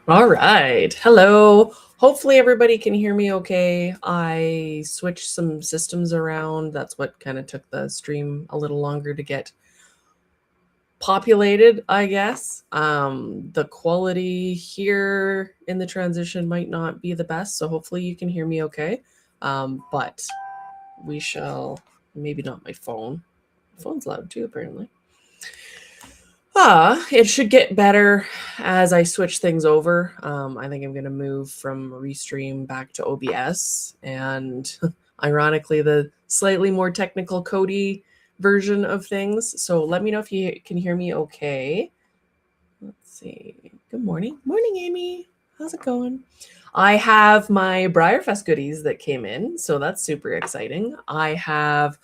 All right. Hello. Hopefully everybody can hear me okay. I switched some systems around. That's what kind of took the stream a little longer to get populated, I guess. The quality here in the transition might not be the best, so hopefully you can hear me okay. But we shall, maybe not my phone. My phone's loud too, apparently. It should get better as I switch things over. I think I'm going to move from Restream back to OBS, and ironically, the slightly more technical Cody version of things. So let me know if you can hear me okay. Let's see. Good morning. Morning, Amy. How's it going? I have my BreyerFest goodies that came in, so that's super exciting. I have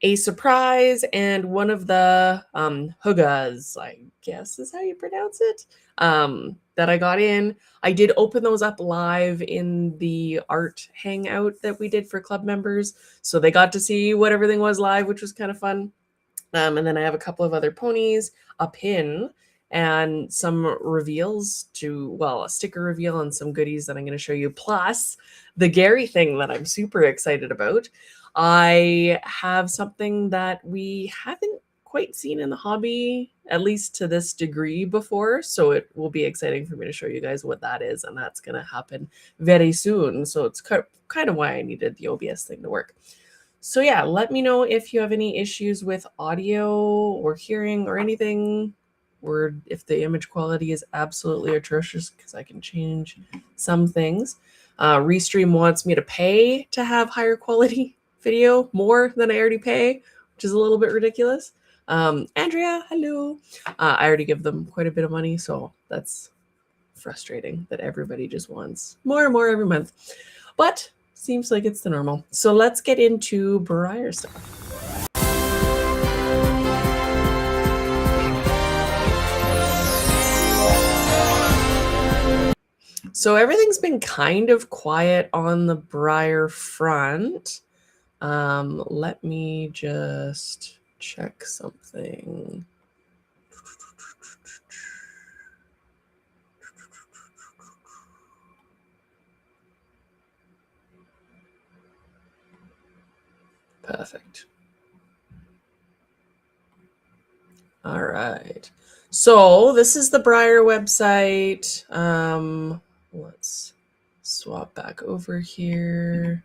a surprise and one of the huggas, I guess is how you pronounce it, that I got in. I did open those up live in the art hangout that we did for club members, so they got to see what everything was live, which was kind of fun. And then I have a couple of other ponies, a pin, and some reveals a sticker reveal and some goodies that I'm going to show you, plus the Gary thing that I'm super excited about. I have something that we haven't quite seen in the hobby, at least to this degree before. So it will be exciting for me to show you guys what that is. And that's going to happen very soon. So it's kind of why I needed the OBS thing to work. So yeah, let me know if you have any issues with audio or hearing or anything, or if the image quality is absolutely atrocious, because I can change some things. Restream wants me to pay to have higher quality video, more than I already pay, which is a little bit ridiculous. Andrea, hello. I already give them quite a bit of money, so that's frustrating that everybody just wants more and more every month. But seems like it's the normal. So let's get into Breyer stuff. So everything's been kind of quiet on the Breyer front. Let me just check something. Perfect. All right. So this is the Breyer website. Let's swap back over here.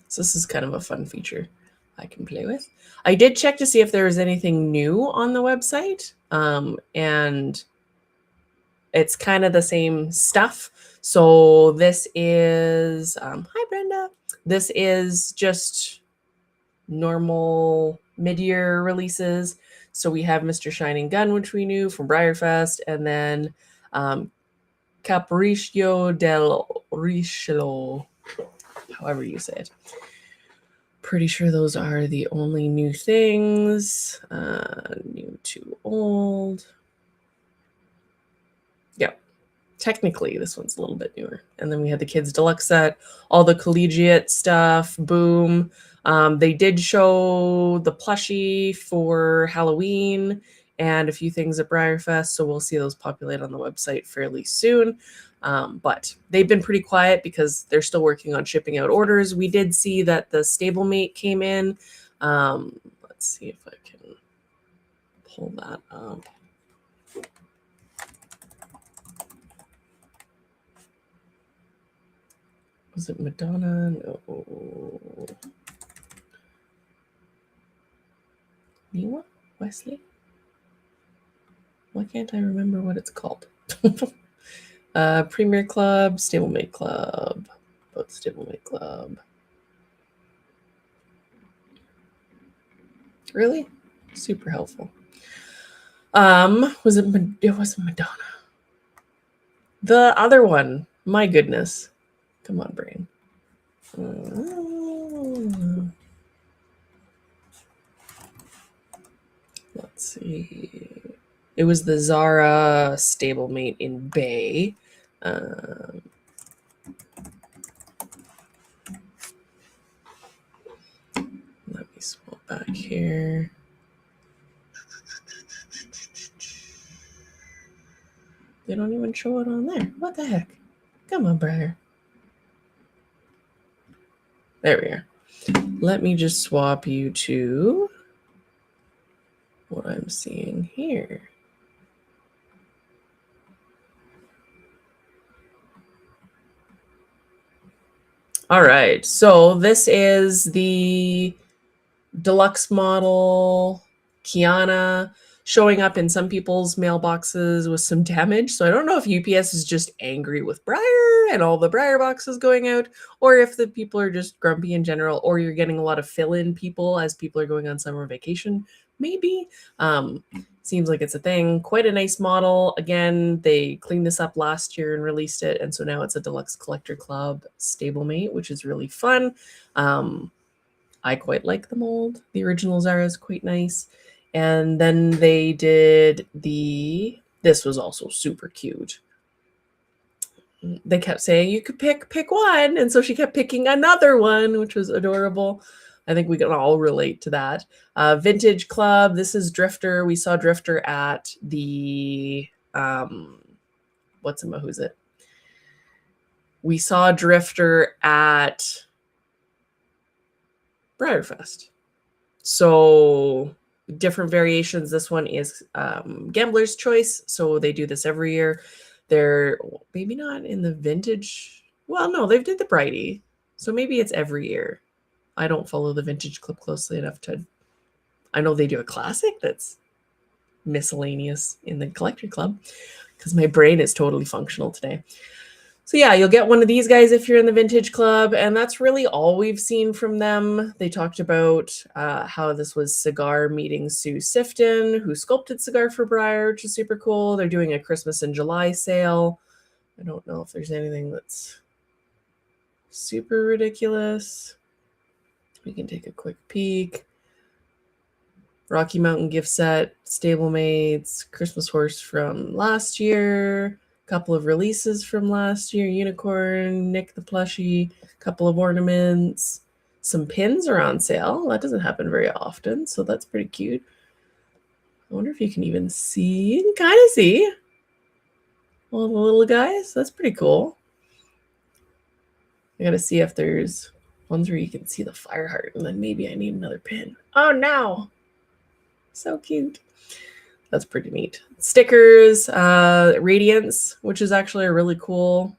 So this is kind of a fun feature I can play with. I did check to see if there was anything new on the website, and it's kind of the same stuff. So this is, hi Brenda. This is just normal mid-year releases. So we have Mr. Shining Gun, which we knew from BreyerFest, and then Capriccio del Richelieu, however you say it. Pretty sure those are the only new things. New to old. Yep. Technically, this one's a little bit newer. And then we had the Kids Deluxe set, all the collegiate stuff, boom. They did show the plushie for Halloween and a few things at BreyerFest, so we'll see those populate on the website fairly soon. But they've been pretty quiet because they're still working on shipping out orders. We did see that the stablemate came in. Let's see if I can pull that up. Was it Madonna? No. Niwa? Wesley? Why can't I remember what it's called? Premier Club, Stablemate Club. Both Stablemate Club. Really? Super helpful. Was it? It wasn't Madonna. The other one. My goodness. Come on, brain. Let's see. It was the Zara stablemate in Bay. Let me swap back here. They don't even show it on there. What the heck? Come on, Breyer. There we are. Let me just swap you to what I'm seeing here. All right, so this is the deluxe model Kiana showing up in some people's mailboxes with some damage. So I don't know if UPS is just angry with Breyer and all the Breyer boxes going out, or if the people are just grumpy in general, or you're getting a lot of fill-in people as people are going on summer vacation. Maybe. Seems like it's a thing. Quite a nice model. Again, they cleaned this up last year and released it, and so now it's a Deluxe Collector Club stablemate, which is really fun. I quite like the mold. The original Zara is quite nice. And then they did this was also super cute. They kept saying you could pick one, and so she kept picking another one, which was adorable. I think we can all relate to that. Vintage Club. This is Drifter. We saw Drifter at the who's it? We saw Drifter at BreyerFest. So different variations. This one is Gambler's Choice. So they do this every year. They're maybe not in the vintage. Well, no, they did the Brighty. So maybe it's every year. I don't follow the vintage club closely enough to. I know they do a classic that's miscellaneous in the collector club because my brain is totally functional today. So yeah, you'll get one of these guys if you're in the vintage club, and that's really all we've seen from them. They talked about how this was Cigar meeting Sue Sifton, who sculpted Cigar for Breyer, which is super cool. They're doing a Christmas in July sale. I don't know if there's anything that's super ridiculous. We can take a quick peek. Rocky Mountain gift set, stablemates, Christmas horse from last year, couple of releases from last year, Unicorn, Nick the plushie, couple of ornaments, some pins are on sale. That doesn't happen very often, so that's pretty cute. I wonder if you can even see. You can kind of see all the little guys. That's pretty cool. I gotta see if there's ones where you can see the fire heart, and then maybe I need another pin. Oh no! So cute. That's pretty neat. Stickers, Radiance, which is actually a really cool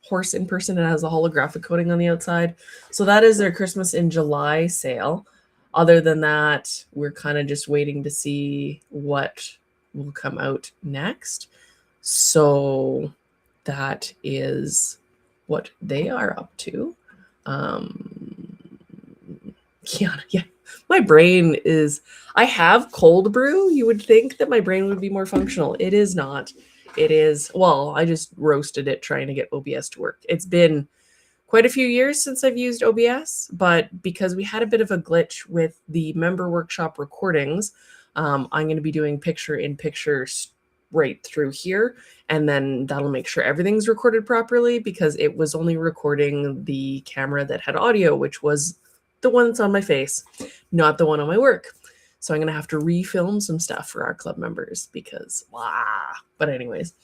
horse in person. It has a holographic coating on the outside. So that is their Christmas in July sale. Other than that, we're kind of just waiting to see what will come out next. So that is what they are up to. Yeah. My brain is, I have cold brew. You would think that my brain would be more functional. It is not. It is, well, I just roasted it trying to get OBS to work. It's been quite a few years since I've used OBS, but because we had a bit of a glitch with the member workshop recordings, I'm going to be doing picture-in-picture right through here, and then that'll make sure everything's recorded properly because it was only recording the camera that had audio, which was the one that's on my face, not the one on my work. So I'm going to have to refilm some stuff for our club members because, But anyways,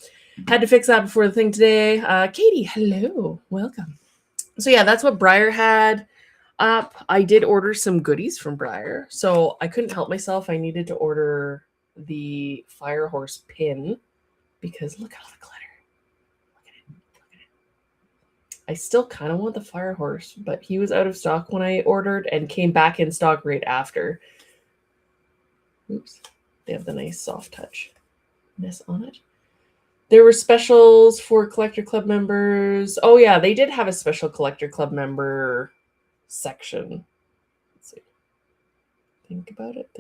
had to fix that before the thing today. Katie, hello. Welcome. So yeah, that's what Breyer had up. I did order some goodies from Breyer. So I couldn't help myself. I needed to order the Fire Horse pin because look at all the glitter. I still kind of want the Fire Horse, but he was out of stock when I ordered and came back in stock right after. Oops. They have the nice soft touchness on it. There were specials for Collector Club members. Oh, yeah, they did have a special Collector Club member section. Let's see. Think about it.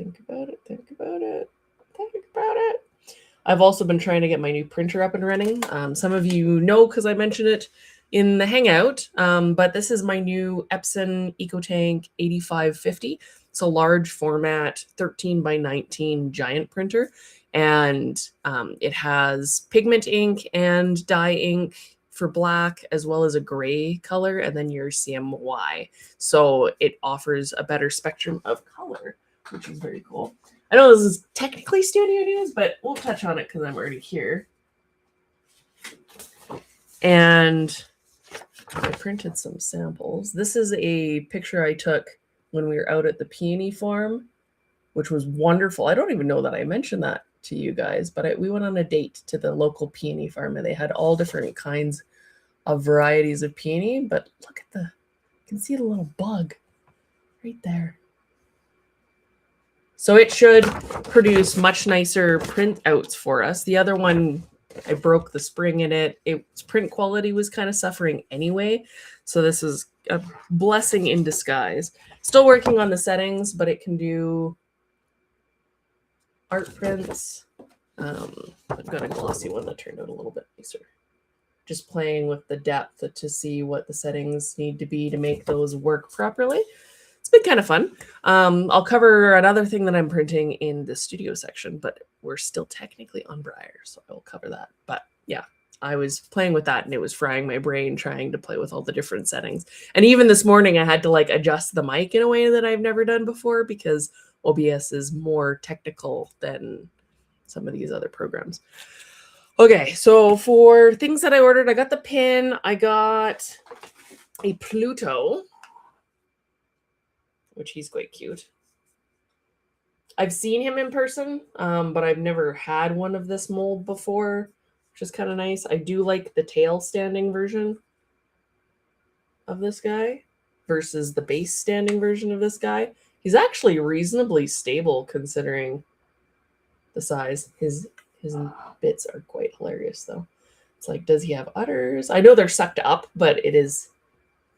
I've also been trying to get my new printer up and running. Some of you know because I mentioned it in the Hangout, but this is my new Epson EcoTank 8550. It's a large format 13 by 19 giant printer, and it has pigment ink and dye ink for black as well as a gray color, and then your CMY. So it offers a better spectrum of color, which is very cool. I know this is technically studio news, but we'll touch on it because I'm already here. And I printed some samples. This is a picture I took when we were out at the peony farm, which was wonderful. I don't even know that I mentioned that to you guys, but we went on a date to the local peony farm, and they had all different kinds of varieties of peony. But look at you can see the little bug right there. So it should produce much nicer printouts for us. The other one, I broke the spring in it. Its print quality was kind of suffering anyway. So this is a blessing in disguise. Still working on the settings, but it can do art prints. I've got a glossy one that turned out a little bit nicer. Just playing with the depth to see what the settings need to be to make those work properly. It's been kind of fun. I'll cover another thing that I'm printing in the studio section, but we're still technically on Breyer, so I will cover that. But yeah, I was playing with that, and it was frying my brain trying to play with all the different settings. And even this morning, I had to like adjust the mic in a way that I've never done before, because OBS is more technical than some of these other programs. Okay, so for things that I ordered, I got the pin. I got a Pluto, which he's quite cute. I've seen him in person, but I've never had one of this mold before, which is kind of nice. I do like the tail standing version of this guy versus the base standing version of this guy. He's actually reasonably stable considering the size. His bits are quite hilarious, though. It's like, does he have udders? I know they're sucked up, but it is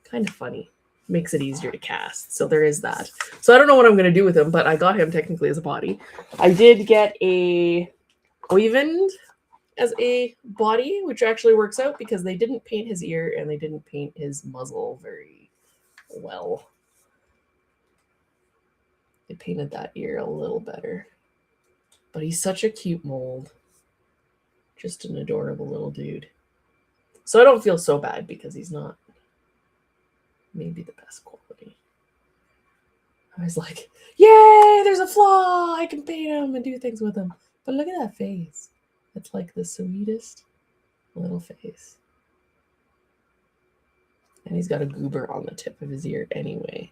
kind of funny. Makes it easier to cast. So there is that. So I don't know what I'm going to do with him, but I got him technically as a body. I did get a Oyvind as a body, which actually works out because they didn't paint his ear and they didn't paint his muzzle very well. They painted that ear a little better. But he's such a cute mold. Just an adorable little dude. So I don't feel so bad because he's not maybe the best quality. I was like, yay, there's a flaw. I can paint him and do things with him. But look at that face. It's like the sweetest little face. And he's got a goober on the tip of his ear anyway.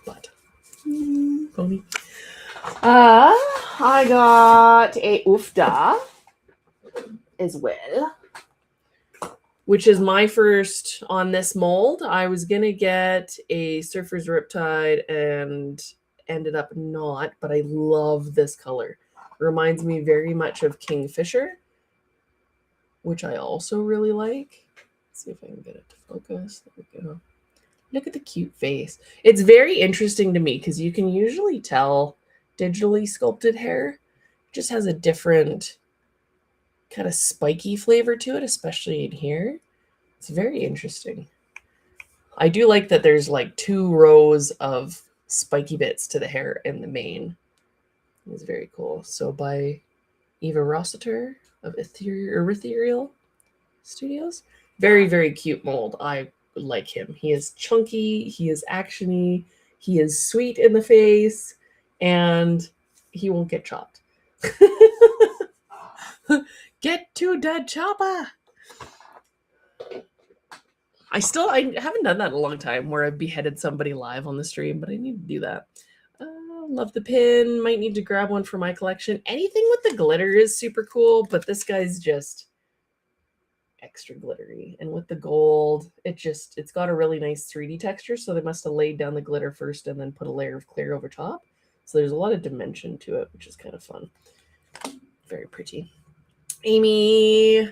But, pony. I got a Ufda as well, which is my first on this mold. I was going to get a Surfer's Riptide and ended up not, but I love this color. It reminds me very much of Kingfisher, which I also really like. Let's see if I can get it to focus. There we go. Look at the cute face. It's very interesting to me because you can usually tell digitally sculpted hair. It just has a different kind of spiky flavor to it, especially in here. It's very interesting. I do like that there's like 2 rows of spiky bits to the hair in the mane. It's very cool. So by Eva Rossiter of Ethereal Studios. Very, very cute mold. I like him. He is chunky. He is actiony. He is sweet in the face. And he won't get chopped. Get to the chopper. I haven't done that in a long time where I've beheaded somebody live on the stream, but I need to do that. Love the pin. Might need to grab one for my collection. Anything with the glitter is super cool, but this guy's just extra glittery. And with the gold, it's got a really nice 3D texture, so they must have laid down the glitter first and then put a layer of clear over top. So there's a lot of dimension to it, which is kind of fun. Very pretty. Amy,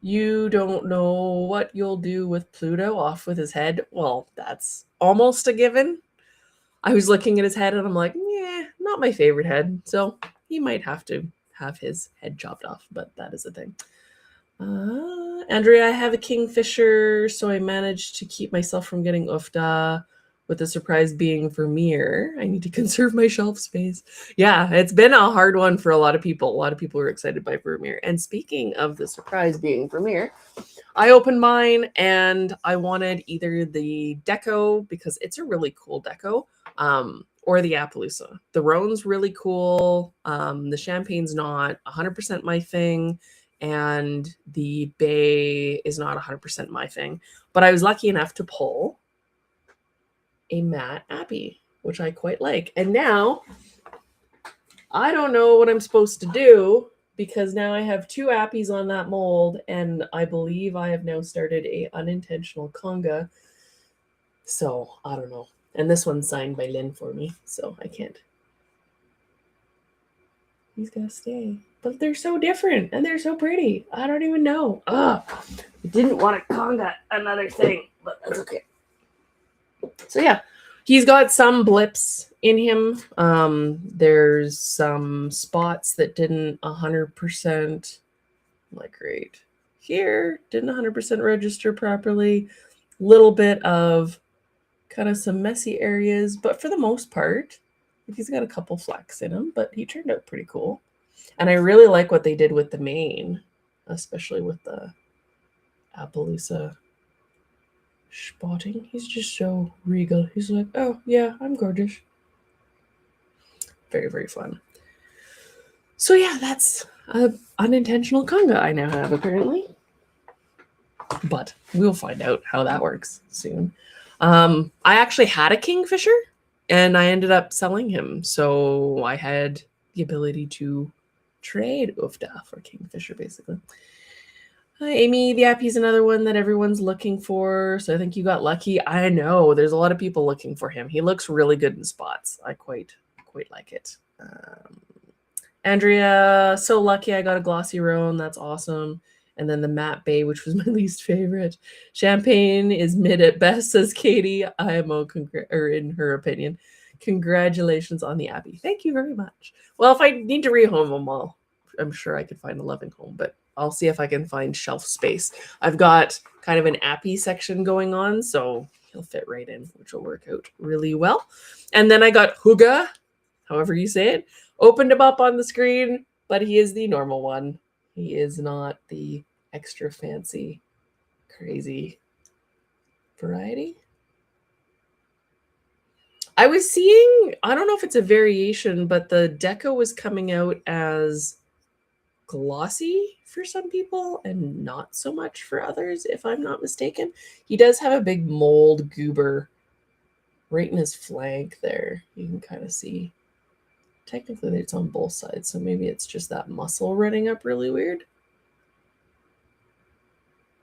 you don't know what you'll do with Pluto off with his head. Well, that's almost a given. I was looking at his head and I'm like, yeah, not my favorite head. So he might have to have his head chopped off, but that is a thing. Andrea, I have a Kingfisher, so I managed to keep myself from getting Ufda, with the surprise being Vermeer. I need to conserve my shelf space. Yeah, it's been a hard one for a lot of people. A lot of people were excited by Vermeer. And speaking of the surprise being Vermeer, I opened mine and I wanted either the Deco, because it's a really cool Deco, or the Appaloosa. The Rhone's really cool. The Champagne's not 100% my thing. and the bay is not 100% my thing. But I was lucky enough to pull a matte Appy, which I quite like. And now I don't know what I'm supposed to do, because now I have 2 Appies on that mold, and I believe I have now started a unintentional conga. So I don't know. And this one's signed by Lynn for me, so I can't. He's gonna stay. But they're so different and they're so pretty. I don't even know. Ugh. I didn't want to conga another thing, but that's okay. So yeah, he's got some blips in him. There's some spots that didn't 100%, like right here, didn't 100% register properly. Little bit of kind of some messy areas, but for the most part, he's got a couple flecks in him, but he turned out pretty cool. And I really like what they did with the mane, especially with the Appaloosa spotting. He's just so regal. He's like, oh yeah, I'm gorgeous. Very, very fun. So yeah, that's an unintentional conga I now have, apparently. But we'll find out how that works soon. I actually had a kingfisher, and I ended up selling him. So I had the ability to trade Ufta for kingfisher, basically. Amy, the Appy's another one that everyone's looking for. So I think you got lucky. I know there's a lot of people looking for him. He looks really good in spots. I quite like it. Andrea, so lucky I got a glossy roan. That's awesome. And then the matte bay, which was my least favorite. Champagne is mid at best, says Katie. IMO, or in her opinion. Congratulations on the Appy. Thank you very much. Well, if I need to rehome them, I'm sure I could find a loving home, but I'll see if I can find shelf space. I've got kind of an Appy section going on, so he'll fit right in, which will work out really well. And then I got Huga, however you say it, opened him up on the screen, but he is the normal one. He is not the extra fancy, crazy variety. I was seeing, I don't know if it's a variation, but the deco was coming out as glossy for some people and not so much for others, if I'm not mistaken. He does have a big mold goober right in his flank there. You can kind of see. Technically, it's on both sides, so maybe it's just that muscle running up really weird.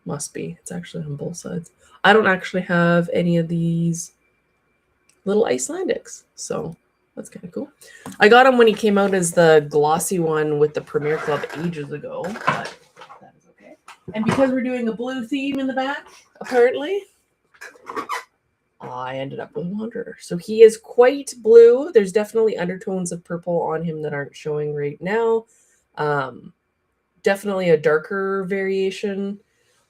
Must be. It's actually on both sides. I don't actually have any of these little Icelandics, so that's kind of cool. I got him when he came out as the glossy one with the Premier Club ages ago, but that is okay. And because we're doing a blue theme in the back, apparently, I ended up with a Wanderer. So he is quite blue. There's definitely undertones of purple on him that aren't showing right now. Definitely a darker variation.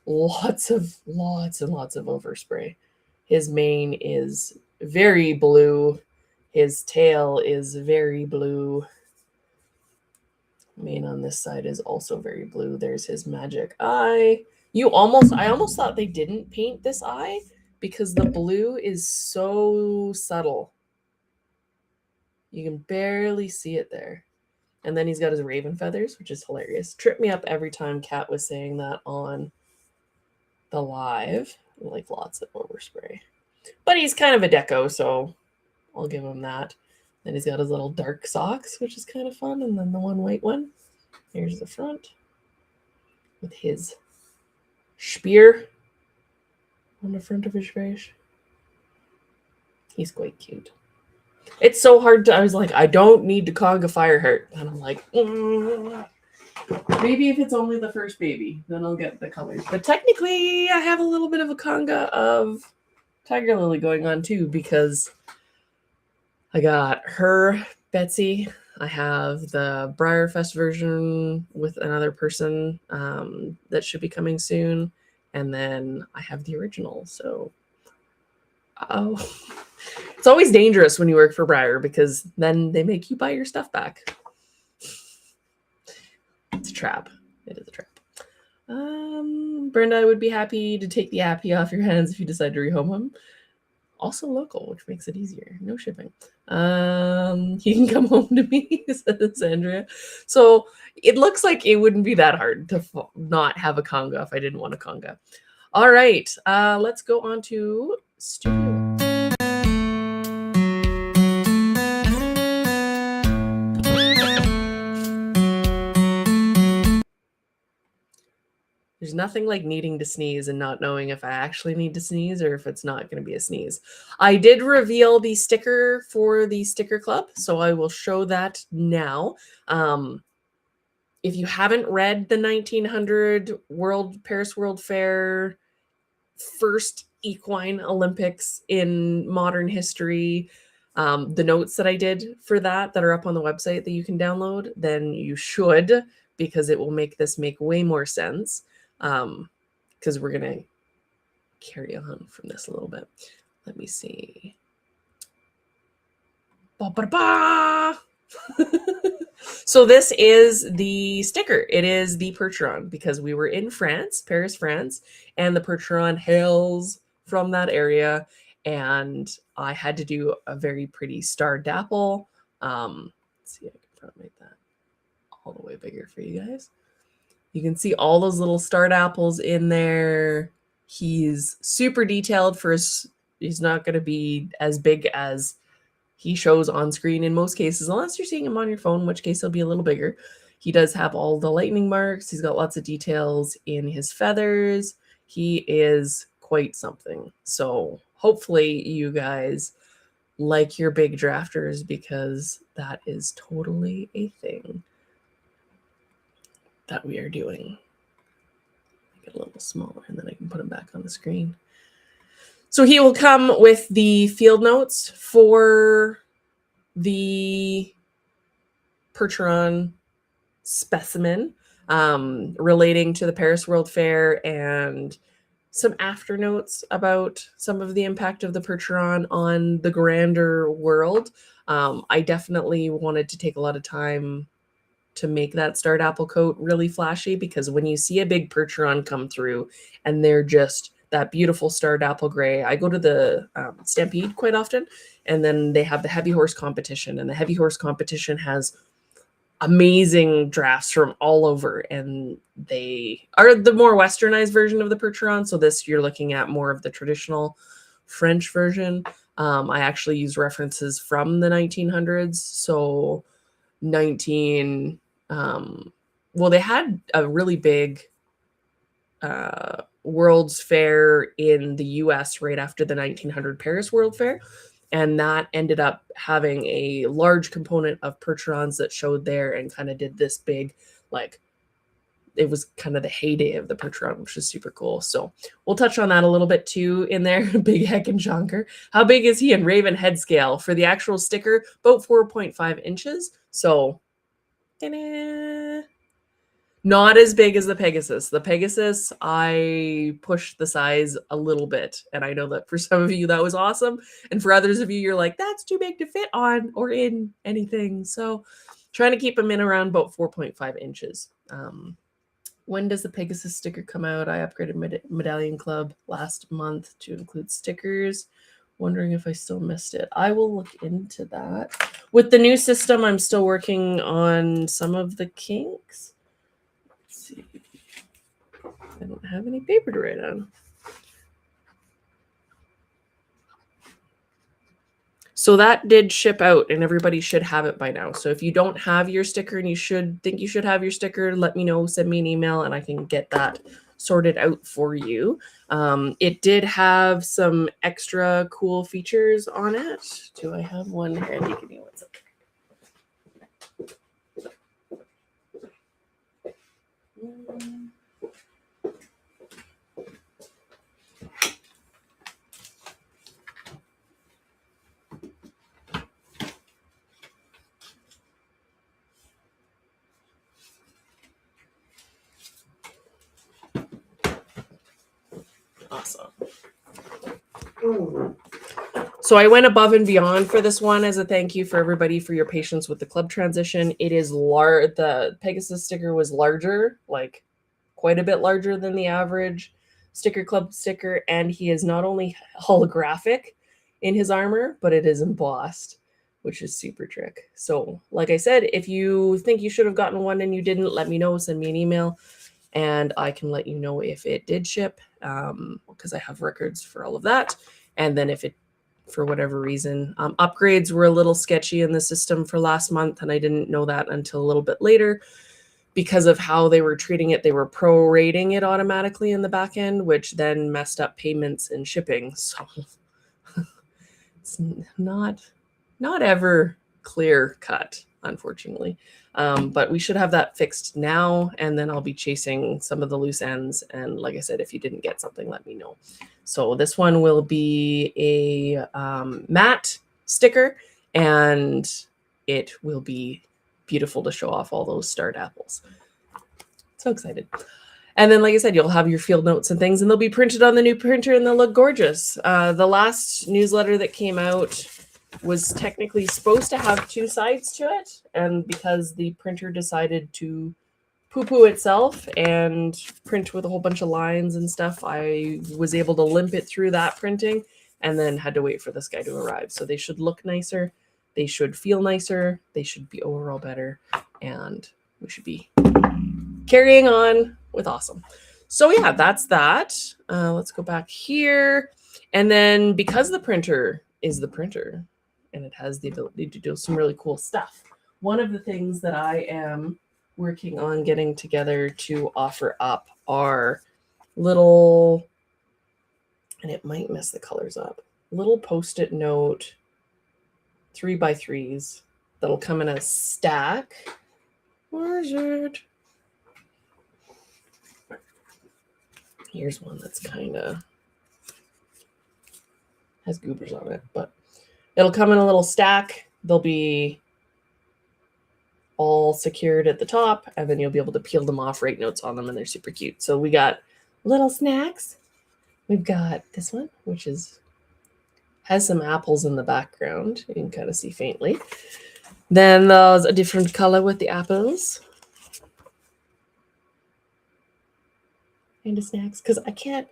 Lots and lots of overspray. His mane is very blue. His tail is very blue. Mane on this side is also very blue. There's his magic eye. I almost thought they didn't paint this eye because the blue is so subtle. You can barely see it there. And then he's got his raven feathers, which is hilarious. Tripped me up every time Kat was saying that on the live. Like lots of overspray. But he's kind of a deco, so I'll give him that. Then he's got his little dark socks, which is kind of fun. And then the one white one. Here's the front with his spear on the front of his face. He's quite cute. It's so hard to, I was like, I don't need to conga Fireheart. And I'm like, maybe if it's only the first baby, then I'll get the colors. But technically, I have a little bit of a conga of Tiger Lily going on too, because I got her, Betsy. I have the BreyerFest version with another person that should be coming soon. And then I have the original. So, it's always dangerous when you work for Breyer because then they make you buy your stuff back. It's a trap. It is a trap. Brenda, I would be happy to take the Appy off your hands if you decide to rehome him. Also local, which makes it easier. No shipping. He can come home to me, says Andrea. So it looks like it wouldn't be that hard to not have a conga if I didn't want a conga. All right, let's go on to studio. There's nothing like needing to sneeze and not knowing if I actually need to sneeze or if it's not going to be a sneeze. I did reveal the sticker for the sticker club, so I will show that now. If you haven't read the 1900 Paris World Fair first equine Olympics in modern history, the notes that I did for that are up on the website that you can download, then you should, because it will make this make way more sense. Because we're going to carry on from this a little bit. Let me see. So this is the sticker. It is the Percheron, because we were in France, Paris, France, and the Percheron hails from that area, and I had to do a very pretty star dapple. Let's see, I can probably make that all the way bigger for you guys. You can see all those little star apples in there. He's super detailed for his, he's not going to be as big as he shows on screen in most cases, unless you're seeing him on your phone, in which case he'll be a little bigger. He does have all the lightning marks. He's got lots of details in his feathers. He is quite something. So hopefully you guys like your big drafters, because that is totally a thing that we are doing. Get a little smaller and then I can put him back on the screen. So he will come with the field notes for the Percheron specimen, relating to the Paris World Fair, and some after notes about some of the impact of the Percheron on the grander world. I definitely wanted to take a lot of time to make that starred apple coat really flashy, because when you see a big Percheron come through and they're just that beautiful starred apple gray, I go to the Stampede quite often, and then they have the heavy horse competition, and the heavy horse competition has amazing drafts from all over, and they are the more westernized version of the Percheron. So this, you're looking at more of the traditional French version. I actually use references from the 1900s. So well, they had a really big World's Fair in the US right after the 1900 Paris World Fair, and that ended up having a large component of Percherons that showed there, and kind of did this big, like, it was kind of the heyday of the Percheron, which is super cool. So we'll touch on that a little bit too in there. Big Heckin' Jonker. How big is he in Raven head scale? For the actual sticker, about 4.5 inches. So not as big as the Pegasus. The Pegasus, I pushed the size a little bit. And I know that for some of you, that was awesome. And for others of you, you're like, that's too big to fit on or in anything. So trying to keep them in around about 4.5 inches. When does the Pegasus sticker come out? I upgraded Medallion Club last month to include stickers. Wondering if I still missed it. I will look into that. With the new system, I'm still working on some of the kinks. See. I don't have any paper to write on. So that did ship out, and everybody should have it by now. So if you don't have your sticker and you think you should have your sticker, let me know, send me an email, and I can get that sorted out for you. It did have some extra cool features on it. Do I have one handy? Give me one second. Awesome. So I went above and beyond for this one as a thank you for everybody for your patience with the club transition. It is large. The Pegasus sticker was larger, like quite a bit larger than the average sticker club sticker. And he is not only holographic in his armor, but it is embossed, which is super trick. So like I said, if you think you should have gotten one and you didn't, let me know, send me an email, and I can let you know if it did ship, because I have records for all of that. And then if it, for whatever reason, upgrades were a little sketchy in the system for last month, and I didn't know that until a little bit later. Because of how they were treating it, they were prorating it automatically in the back end, which then messed up payments and shipping. So it's not ever clear cut, unfortunately. But we should have that fixed now, and then I'll be chasing some of the loose ends. And like I said, if you didn't get something, let me know. So this one will be a matte sticker, and it will be beautiful to show off all those starred apples. So excited. And then, like I said, you'll have your field notes and things, and they'll be printed on the new printer, and they'll look gorgeous. The last newsletter that came out was technically supposed to have 2 sides to it, and because the printer decided to poo-poo itself and print with a whole bunch of lines and stuff, I was able to limp it through that printing and then had to wait for this guy to arrive. So they should look nicer, they should feel nicer, they should be overall better, and we should be carrying on with awesome. So yeah, that's that. Let's go back here. And then because the printer is the printer and it has the ability to do some really cool stuff, one of the things that I am working on getting together to offer up are little, and it might mess the colors up, little Post-it note 3x3s that'll come in a stack. Where is it? Here's one that's kind of has goobers on it, but it'll come in a little stack. They'll be all secured at the top, and then you'll be able to peel them off, write notes on them, and they're super cute. So we got little snacks. We've got this one, which has some apples in the background. You can kind of see faintly. Then there's a different color with the apples. And the snacks, because I can't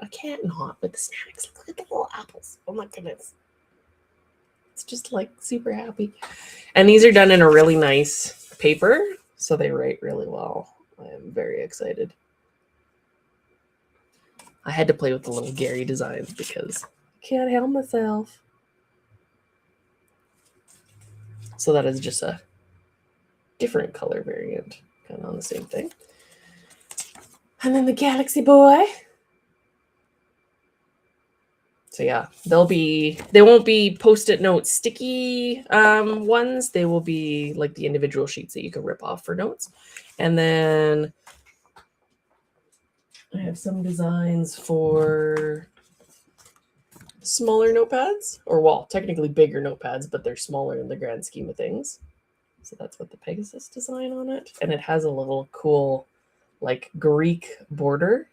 not with the snacks. Look at the little apples. Oh my goodness. It's just like super happy. And these are done in a really nice paper, so they write really well. I am very excited. I had to play with the little Gary designs because I can't help myself. So that is just a different color variant, kind of on the same thing. And then the Galaxy Boy. So yeah, they won't be Post-it note sticky ones. They will be like the individual sheets that you can rip off for notes. And then I have some designs for smaller notepads, or well, technically bigger notepads, but they're smaller in the grand scheme of things. So that's what the Pegasus design on it. And it has a little cool like Greek border,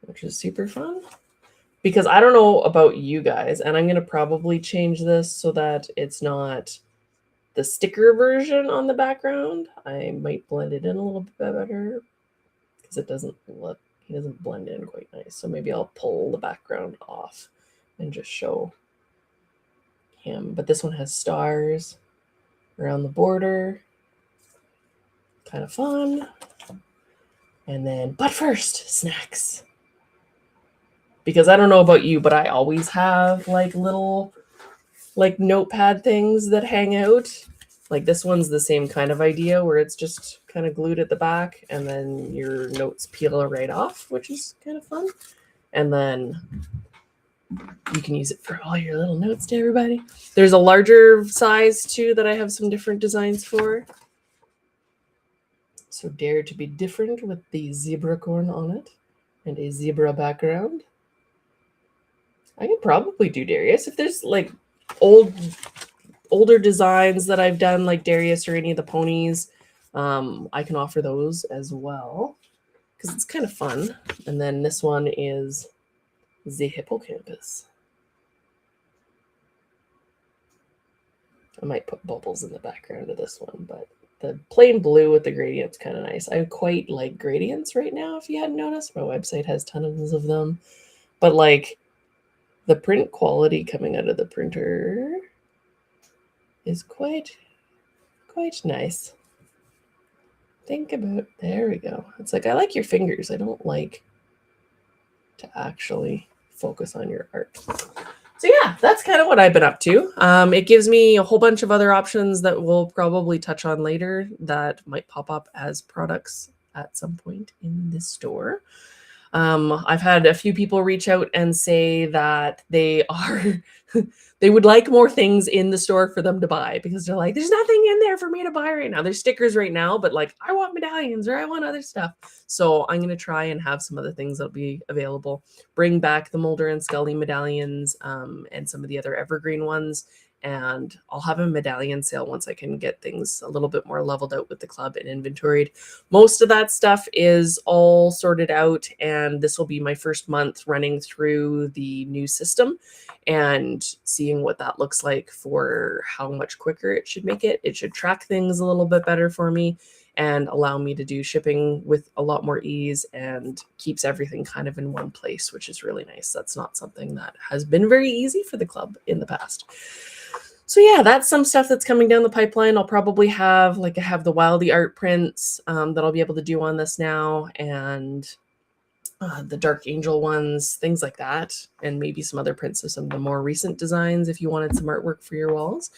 which is super fun. Because I don't know about you guys, and I'm going to probably change this so that it's not the sticker version on the background. I might blend it in a little bit better because it doesn't look, he doesn't blend in quite nice. So maybe I'll pull the background off and just show him. But this one has stars around the border. Kind of fun. And then, but first, snacks. Because I don't know about you, but I always have like little like notepad things that hang out. Like this one's the same kind of idea where it's just kind of glued at the back and then your notes peel right off, which is kind of fun. And then you can use it for all your little notes to everybody. There's a larger size too that I have some different designs for. So dare to be different with the zebra corn on it and a zebra background. I could probably do Darius. If there's like older designs that I've done, like Darius or any of the ponies, I can offer those as well because it's kind of fun. And then this one is the hippocampus. I might put bubbles in the background of this one, but the plain blue with the gradient's kind of nice. I quite like gradients right now, if you hadn't noticed. My website has tons of them. But like The print quality coming out of the printer is quite nice. Think about, there we go. It's like, I like your fingers. I don't like to actually focus on your art. So yeah, that's kind of what I've been up to. It gives me a whole bunch of other options that we'll probably touch on later that might pop up as products at some point in this store. I've had a few people reach out and say that they would like more things in the store for them to buy, because they're like, there's nothing in there for me to buy right now. There's stickers right now, but like, I want medallions or I want other stuff. So I'm going to try and have some other things that'll be available. Bring back the Mulder and Scully medallions, and some of the other evergreen ones. And I'll have a medallion sale once I can get things a little bit more leveled out with the club and inventoried. Most of that stuff is all sorted out, and this will be my first month running through the new system and seeing what that looks like for how much quicker it should make it. It should track things a little bit better for me and allow me to do shipping with a lot more ease, and keeps everything kind of in one place, which is really nice. That's not something that has been very easy for the club in the past. So yeah, that's some stuff that's coming down the pipeline. I'll probably have, like, I have the Wildy art prints that I'll be able to do on this now, and the Dark Angel ones, things like that, and maybe some other prints of some of the more recent designs if you wanted some artwork for your walls.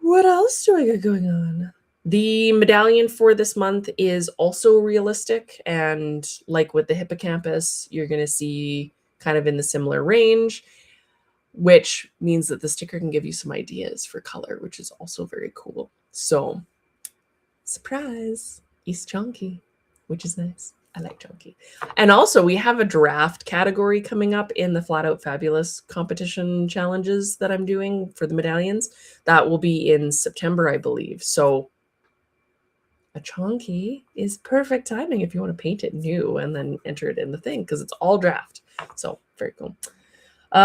What else do I got going on? The medallion for this month is also realistic, and like with the hippocampus, you're going to see kind of in the similar range, which means that the sticker can give you some ideas for color, which is also very cool. So, surprise, East chunky, which is nice. I like chunky. And also, we have a draft category coming up in the Flat Out Fabulous competition challenges that I'm doing for the medallions. That will be in September, I believe. So, a chunky is perfect timing if you want to paint it new and then enter it in the thing, because it's all draft. So, very cool. So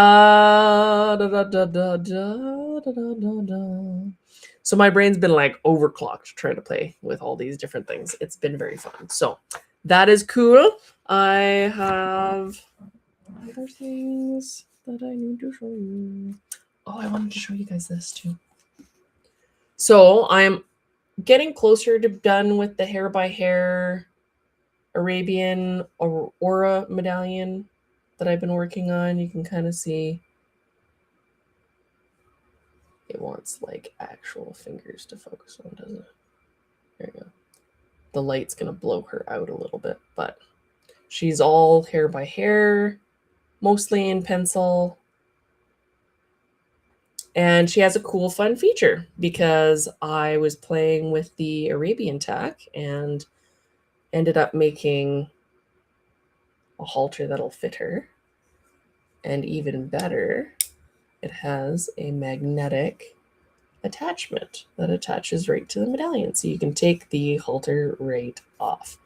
my brain's been like overclocked trying to play with all these different things. It's been very fun. So that is cool. I have other things that I need to show you. Oh, I wanted to show you guys this too. So I'm getting closer to done with the hair by hair Arabian Aura medallion that I've been working on. You can kind of see it wants like actual fingers to focus on, doesn't it? There you go. The light's going to blow her out a little bit, but she's all hair by hair, mostly in pencil. And she has a cool, fun feature, because I was playing with the Arabian tack and ended up making a halter that'll fit her. And even better, it has a magnetic attachment that attaches right to the medallion. So you can take the halter right off.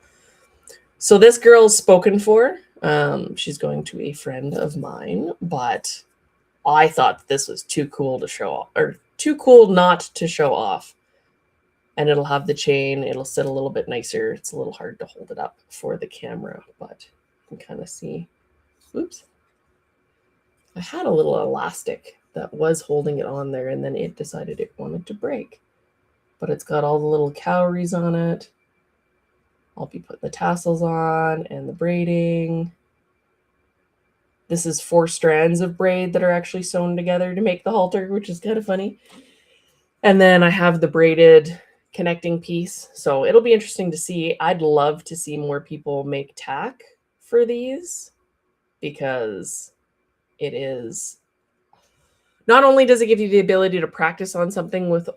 So this girl's spoken for. She's going to a friend of mine, but I thought this was too cool to show off, or too cool not to show off. And it'll have the chain. It'll sit a little bit nicer. It's a little hard to hold it up for the camera, but you can kind of see. Oops. I had a little elastic that was holding it on there, and then it decided it wanted to break. But it's got all the little cowries on it. I'll be putting the tassels on and the braiding. This is 4 strands of braid that are actually sewn together to make the halter, which is kind of funny. And then I have the braided connecting piece. So it'll be interesting to see. I'd love to see more people make tack for these, because it is, not only does it give you the ability to practice on something with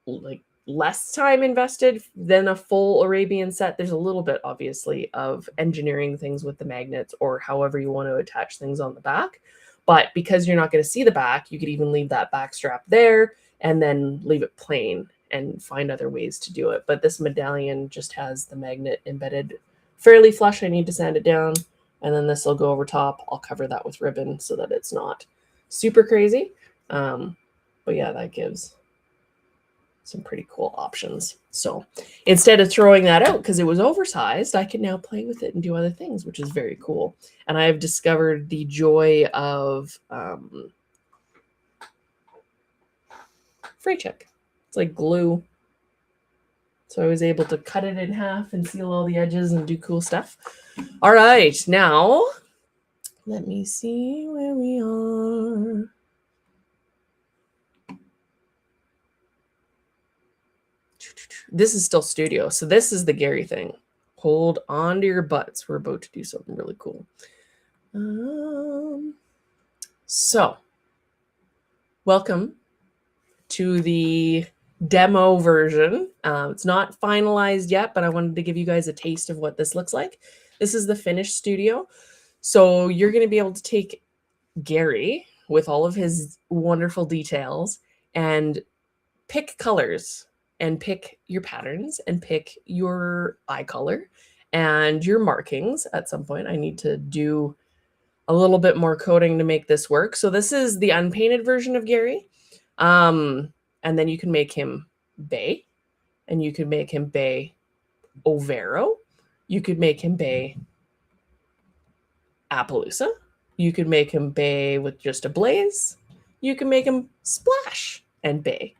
like less time invested than a full Arabian set. There's a little bit, obviously, of engineering things with the magnets or however you want to attach things on the back. But because you're not going to see the back, you could even leave that back strap there and then leave it plain and find other ways to do it. But this medallion just has the magnet embedded fairly flush. I need to sand it down. And then this will go over top. I'll cover that with ribbon so that it's not super crazy. But yeah, that gives some pretty cool options. So instead of throwing that out because it was oversized, I can now play with it and do other things, which is very cool. And I have discovered the joy of fray check. It's like glue. So I was able to cut it in half and seal all the edges and do cool stuff. All right, now let me see where we are. This is still studio. So this is the Gary thing. Hold on to your butts. We're about to do something really cool. So welcome to the demo version. It's not finalized yet, but I wanted to give you guys a taste of what this looks like. This is the finished studio. So you're going to be able to take Gary with all of his wonderful details and pick colors and pick your patterns and pick your eye color and your markings. At some point, I need to do a little bit more coding to make this work. So this is the unpainted version of Gary. And then you can make him Bay, and you could make him Bay Overo. You could make him Bay Appaloosa. You could make him Bay with just a blaze. You can make him Splash and Bay.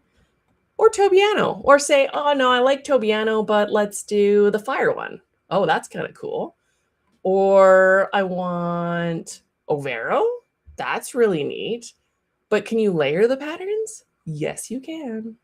Or Tobiano. Or say, oh, no, I like Tobiano, but let's do the fire one. Oh, that's kind of cool. Or I want Overo. That's really neat. But can you layer the patterns? Yes, you can.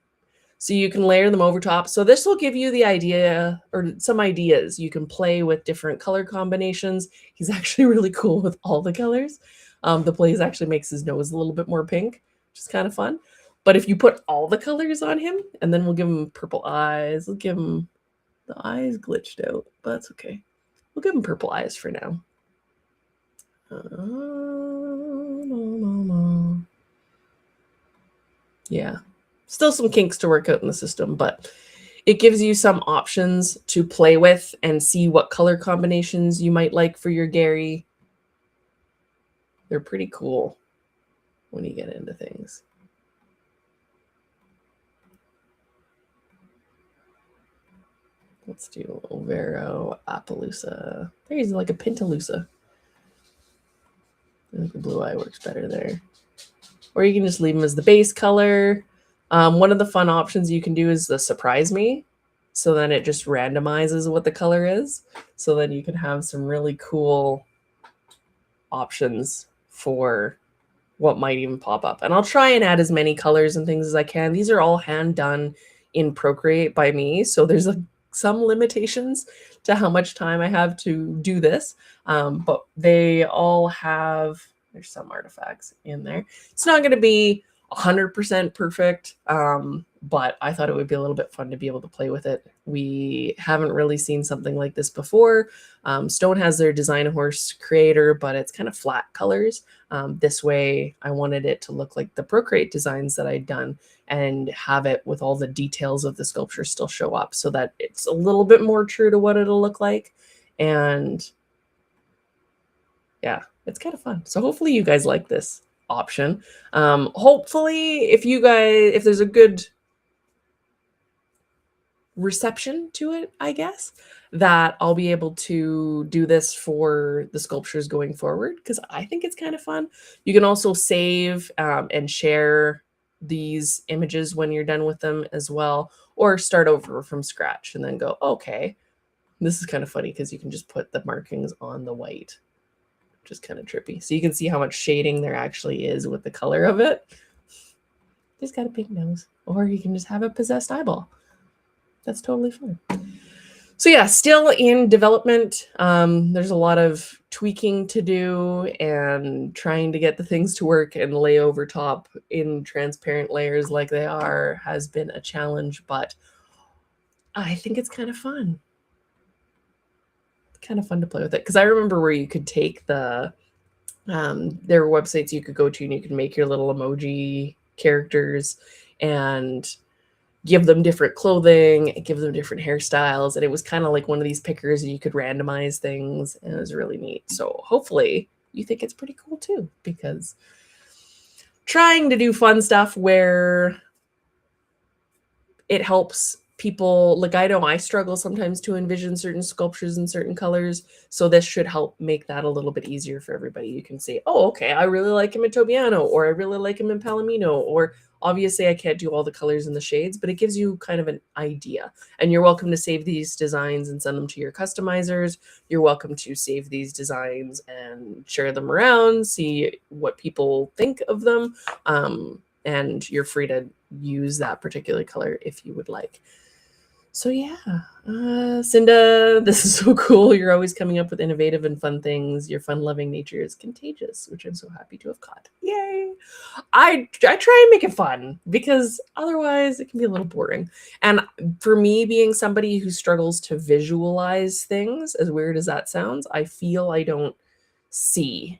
So you can layer them over top. So this will give you the idea or some ideas. You can play with different color combinations. He's actually really cool with all the colors. The blaze actually makes his nose a little bit more pink, which is kind of fun. But if you put all the colors on him, and then we'll give him purple eyes. We'll give him the eyes glitched out, but that's okay. We'll give him purple eyes for now. Yeah. Still some kinks to work out in the system, but it gives you some options to play with and see what color combinations you might like for your Gary. They're pretty cool when you get into things. Let's do Overo, Appaloosa. There's like a Pintaloosa. I think the blue eye works better there. Or you can just leave them as the base color. One of the fun options you can do is the surprise me. So then it just randomizes what the color is. So then you can have some really cool options for what might even pop up. And I'll try and add as many colors and things as I can. These are all hand done in Procreate by me. So there's some limitations to how much time I have to do this. But they all have, there's some artifacts in there. It's not going to be 100% perfect, but I thought it would be a little bit fun to be able to play with it. We haven't really seen something like this before. Stone has their Design a Horse creator, but it's kind of flat colors. This way, I wanted it to look like the Procreate designs that I'd done and have it with all the details of the sculpture still show up so that it's a little bit more true to what it'll look like. And yeah, it's kind of fun. So hopefully you guys like this option. Hopefully if there's a good reception to it, I guess, that I'll be able to do this for the sculptures going forward, because I think it's kind of fun. You can also save and share these images when you're done with them as well, or start over from scratch and then go, okay, this is kind of funny because you can just put the markings on the white, which is kind of trippy. So you can see how much shading there actually is with the color of it. He's got a pink nose, or you can just have a possessed eyeball. That's totally fine. So yeah, still in development. There's a lot of tweaking to do and trying to get the things to work and lay over top in transparent layers like they are has been a challenge, but I think it's kind of fun. Kind of fun to play with it, because I remember where you could take the there were websites you could go to and you could make your little emoji characters and give them different clothing, give them different hairstyles, and it was kind of like one of these pickers and you could randomize things, and it was really neat. So hopefully you think it's pretty cool too, because trying to do fun stuff where it helps people, like I know I struggle sometimes to envision certain sculptures in certain colors, so this should help make that a little bit easier for everybody. You can say, oh, okay, I really like him in Tobiano, or I really like him in Palomino, or obviously I can't do all the colors and the shades, but it gives you kind of an idea. And you're welcome to save these designs and send them to your customizers. You're welcome to save these designs and share them around, see what people think of them. And you're free to use that particular color if you would like. So yeah, Cinda, this is so cool. You're always coming up with innovative and fun things. Your fun-loving nature is contagious, which I'm so happy to have caught. Yay! I try and make it fun because otherwise it can be a little boring. And for me, being somebody who struggles to visualize things, as weird as that sounds, I feel I don't see.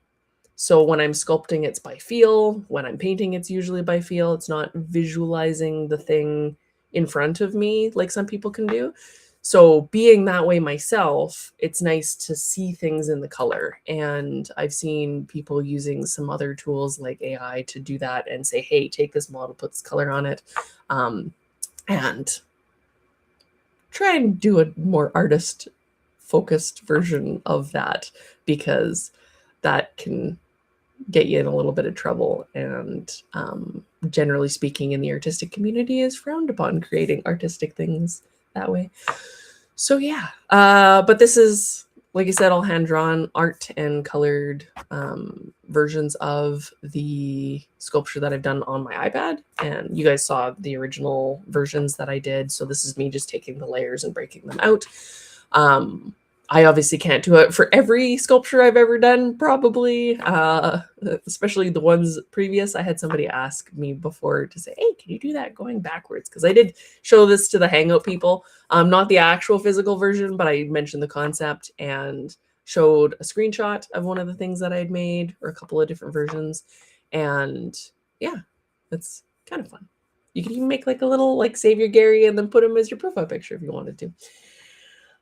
So when I'm sculpting, it's by feel. When I'm painting, it's usually by feel. It's not visualizing the thing in front of me like some people can do. So being that way myself, it's nice to see things in the color. And I've seen people using some other tools like AI to do that and say, hey, take this model, put this color on it, and try and do a more artist-focused version of that, because that can get you in a little bit of trouble. And generally speaking, in the artistic community, is frowned upon creating artistic things that way. So yeah, but this is, like I said, all hand-drawn art and colored versions of the sculpture that I've done on my iPad. And you guys saw the original versions that I did. So this is me just taking the layers and breaking them out. I obviously can't do it for every sculpture I've ever done, probably, especially the ones previous. I had somebody ask me before to say, hey, can you do that going backwards? Because I did show this to the Hangout people, not the actual physical version, but I mentioned the concept and showed a screenshot of one of the things that I had made, or a couple of different versions. And yeah, it's kind of fun. You can even make like a little like Savior Gary and then put him as your profile picture if you wanted to.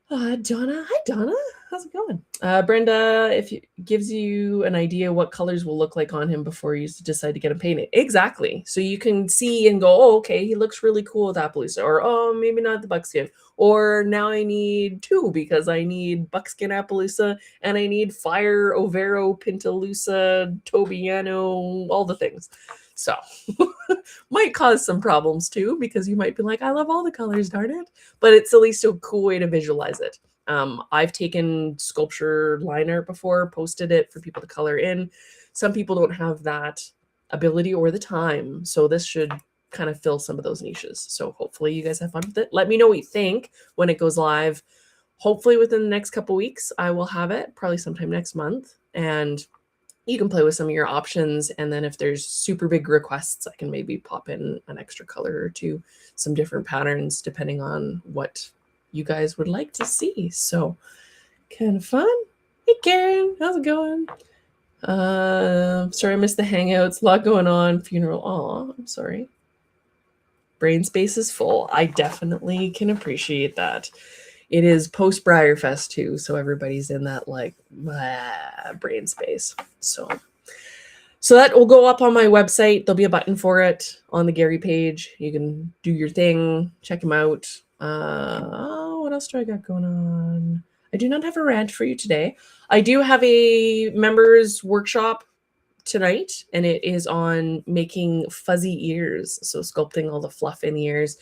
Donna, hi Donna, how's it going? Brenda, if it gives you an idea what colors will look like on him before you decide to get him painted. Exactly. So you can see and go, oh, okay, he looks really cool with Appaloosa, or oh, maybe not the buckskin, or now I need two because I need buckskin Appaloosa and I need fire Overo Pintalusa Tobiano, all the things. So might cause some problems too, because you might be like, I love all the colors, darn it. But it's at least a cool way to visualize it. I've taken sculpture line art before, posted it for people to color in. Some people don't have that ability or the time. So this should kind of fill some of those niches. So hopefully you guys have fun with it. Let me know what you think when it goes live. Hopefully within the next couple weeks, I will have it, probably sometime next month. And you can play with some of your options. And then if there's super big requests, I can maybe pop in an extra color or two, some different patterns, depending on what you guys would like to see. So kind of fun. Hey, Karen, how's it going? Sorry, I missed the Hangouts. A lot going on. Funeral. Oh, I'm sorry. Brain space is full. I definitely can appreciate that. It is post BreyerFest too, so everybody's in that like brain space. So that will go up on my website. There'll be a button for it on the Gary page. You can do your thing, check them out. What else do I got going on? I do not have a rant for you today. I do have a members workshop tonight, and it is on making fuzzy ears, so sculpting all the fluff in the ears.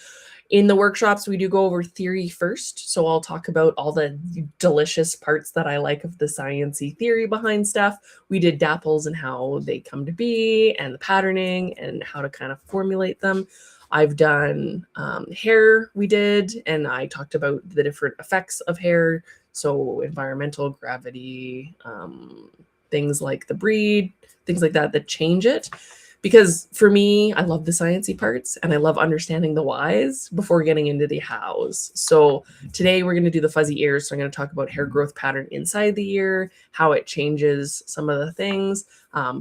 In the workshops, we do go over theory first. So I'll talk about all the delicious parts that I like of the science-y theory behind stuff. We did dapples and how they come to be, and the patterning and how to kind of formulate them. I've done hair we did, and I talked about the different effects of hair. So environmental, gravity, things like the breed, things like that change it. Because for me, I love the sciencey parts and I love understanding the whys before getting into the hows. So today we're going to do the fuzzy ears. So I'm going to talk about hair growth pattern inside the ear, how it changes some of the things,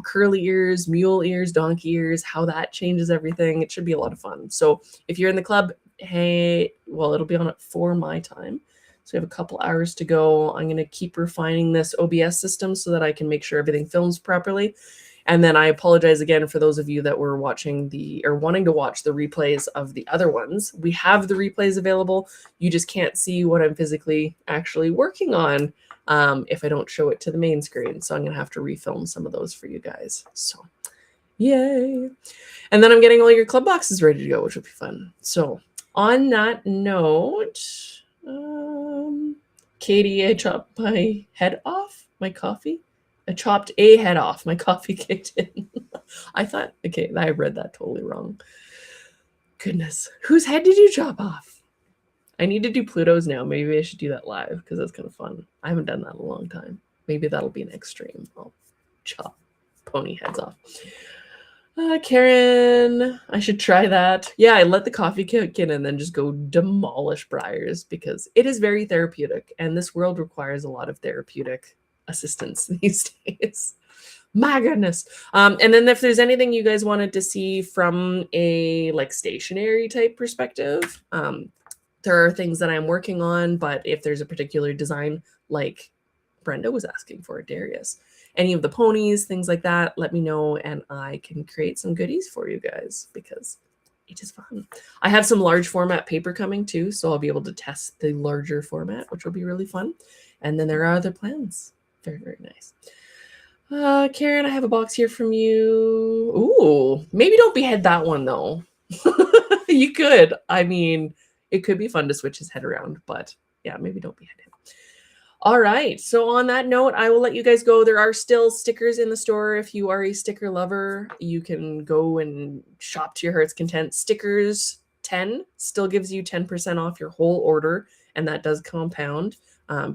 curly ears, mule ears, donkey ears, how that changes everything. It should be a lot of fun. So if you're in the club, hey, well, it'll be on at 4 my time. So we have a couple hours to go. I'm going to keep refining this OBS system so that I can make sure everything films properly. And then I apologize again for those of you that were watching or wanting to watch the replays of the other ones. We have the replays available. You just can't see what I'm physically actually working on if I don't show it to the main screen. So I'm going to have to refilm some of those for you guys. So yay. And then I'm getting all your club boxes ready to go, which will be fun. So on that note, Katie, I chopped my head off, my coffee. I chopped a head off. My coffee kicked in. I thought, okay, I read that totally wrong. Goodness. Whose head did you chop off? I need to do Pluto's now. Maybe I should do that live because that's kind of fun. I haven't done that in a long time. Maybe that'll be next stream. I'll chop pony heads off. Karen, I should try that. Yeah, I let the coffee kick in and then just go demolish Breyers because it is very therapeutic. And this world requires a lot of therapeutic assistance these days. My goodness. And then if there's anything you guys wanted to see from a like stationary type perspective, there are things that I'm working on, but if there's a particular design like Brenda was asking for, Darius, any of the ponies, things like that, let me know and I can create some goodies for you guys because it is fun. I have some large format paper coming too, so I'll be able to test the larger format, which will be really fun. And then there are other plans. Very, very nice. Karen, I have a box here from you. Ooh, maybe don't behead that one though. You could. I mean, it could be fun to switch his head around, but yeah, maybe don't behead him. All right. So on that note, I will let you guys go. There are still stickers in the store. If you are a sticker lover, you can go and shop to your heart's content. Stickers 10 still gives you 10% off your whole order, and that does compound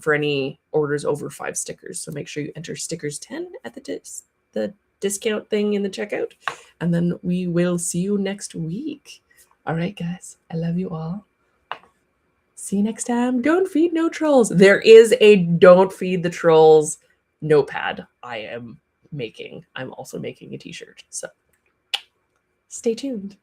for any orders over 5 stickers. So make sure you enter stickers 10 at the discount thing in the checkout, and then we will see you next week. All right, guys. I love you all. See you next time. Don't feed no trolls. There is a don't feed the trolls notepad I am making. I'm also making a t-shirt. So stay tuned.